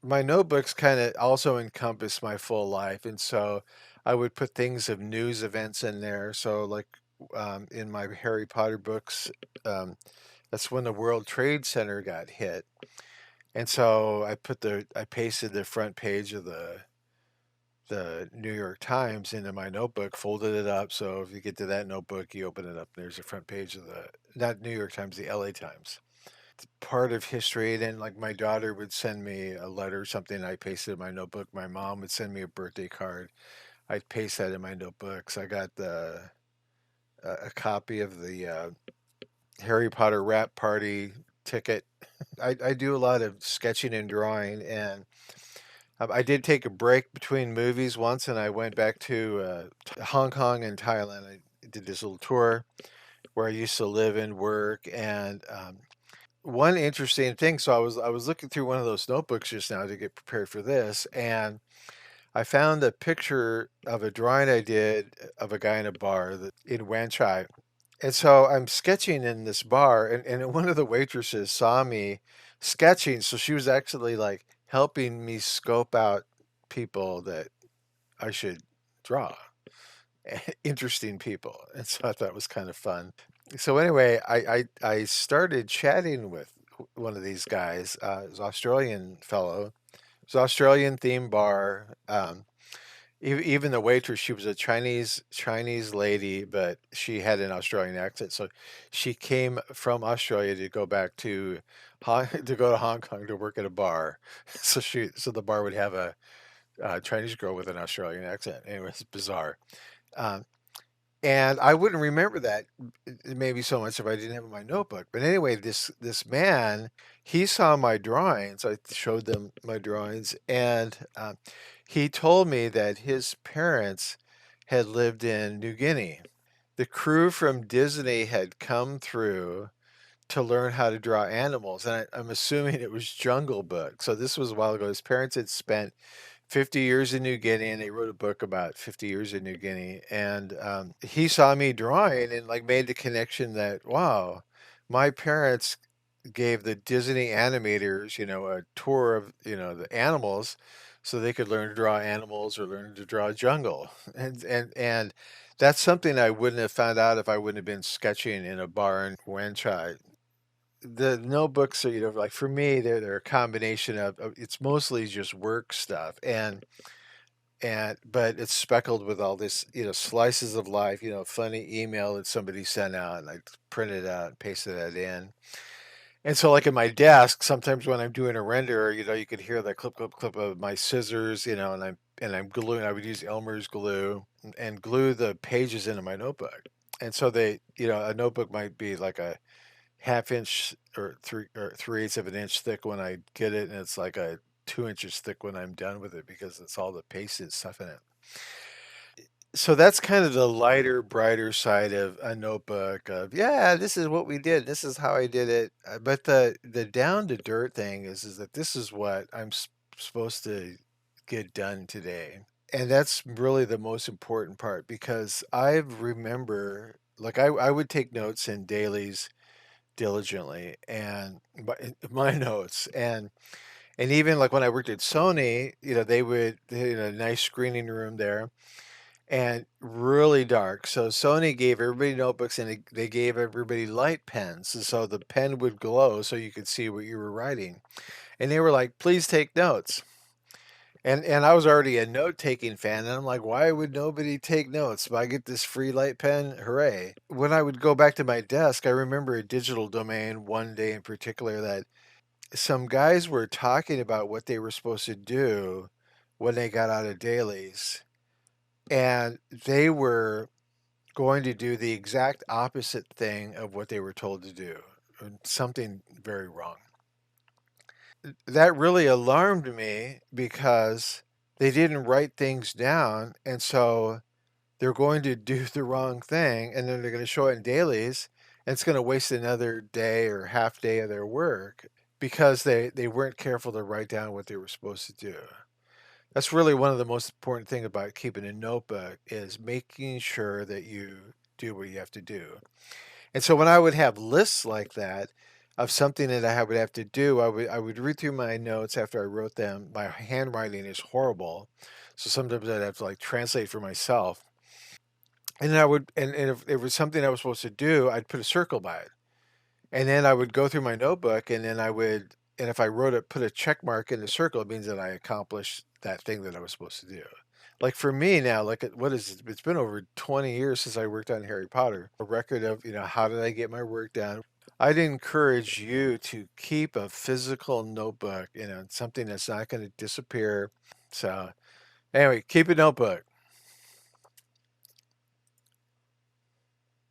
my notebooks kind of also encompass my full life, and so I would put things of news events in there. So, like in my Harry Potter books, um, that's when the World Trade Center got hit, and so I pasted the front page of the New York Times into my notebook, folded it up. So if you get to that notebook, you open it up, and there's the front page of the not New York Times, the LA Times. Part of history. Then, like, my daughter would send me a letter or something, I pasted in my notebook. My mom would send me a birthday card. I'd paste that in my notebooks. I got a copy of the Harry Potter wrap party ticket. I do a lot of sketching and drawing, and I did take a break between movies once, and I went back to Hong Kong and Thailand. I did this little tour where I used to live and work, and one interesting thing. So I was looking through one of those notebooks just now to get prepared for this, and I found a picture of a drawing I did of a guy in a bar in Wan Chai. And so I'm sketching in this bar, and one of the waitresses saw me sketching, so she was actually like helping me scope out people that I should draw. Interesting people. And so I thought it was kind of fun. So anyway, I started chatting with one of these guys, this Australian fellow. It's an Australian themed bar. Even the waitress, she was a Chinese lady, but she had an Australian accent. So she came from Australia to go back to to go to Hong Kong to work at a bar. So the bar would have a Chinese girl with an Australian accent. Anyway, it's bizarre. Um, and I wouldn't remember that maybe so much if I didn't have it in my notebook. But anyway, this man, he saw my drawings. I showed them my drawings, and he told me that his parents had lived in New Guinea. The crew from Disney had come through to learn how to draw animals, and I'm assuming it was Jungle Book. So this was a while ago. His parents had spent 50 years in New Guinea, and they wrote a book about 50 years in New Guinea. And he saw me drawing and like made the connection that, wow, my parents gave the Disney animators, a tour of, the animals so they could learn to draw animals or learn to draw jungle. And that's something I wouldn't have found out if I wouldn't have been sketching in a bar in Wan Chai. The notebooks are, like for me, they're a combination it's mostly just work stuff, but it's speckled with all this, slices of life, funny email that somebody sent out, and I printed it out and pasted that in. And so, like in my desk, sometimes when I'm doing a render, you could hear the clip, clip, clip of my scissors, and I'm gluing. I would use Elmer's glue and glue the pages into my notebook. And so a notebook might be like a half inch or 3/8 of an inch thick when I get it, and it's like a 2 inches thick when I'm done with it because it's all the pasted stuff in it. So that's kind of the lighter, brighter side of a notebook of, yeah, this is what we did. This is how I did it. But the down to dirt thing is that this is what I'm supposed to get done today. And that's really the most important part because I remember, like, I would take notes in dailies diligently and my notes, and even like when I worked at Sony, they had a nice screening room there and really dark. So Sony gave everybody notebooks, and they gave everybody light pens. And so the pen would glow so you could see what you were writing. And they were like, please take notes. And I was already a note-taking fan, and I'm like, why would nobody take notes? If I get this free light pen, hooray. When I would go back to my desk, I remember a Digital Domain one day in particular that some guys were talking about what they were supposed to do when they got out of dailies. And they were going to do the exact opposite thing of what they were told to do. Something very wrong. That really alarmed me because they didn't write things down. And so they're going to do the wrong thing, and then they're going to show it in dailies. And it's going to waste another day or half day of their work because they weren't careful to write down what they were supposed to do. That's really one of the most important thing about keeping a notebook is making sure that you do what you have to do. And so when I would have lists like that, of something that I would have to do, I would read through my notes after I wrote them. My handwriting is horrible, so sometimes I'd have to, like, translate for myself, and then I would and if it was something I was supposed to do, I'd put a circle by it. And then I would go through my notebook, and then I would and if I wrote it put a check mark in the circle, it means that I accomplished that thing that I was supposed to do. Like, for me now, like, what is it? It's been over 20 years since I worked on Harry Potter. A record of, how did I get my work done? I'd encourage you to keep a physical notebook, something that's not gonna disappear. So, anyway, keep a notebook.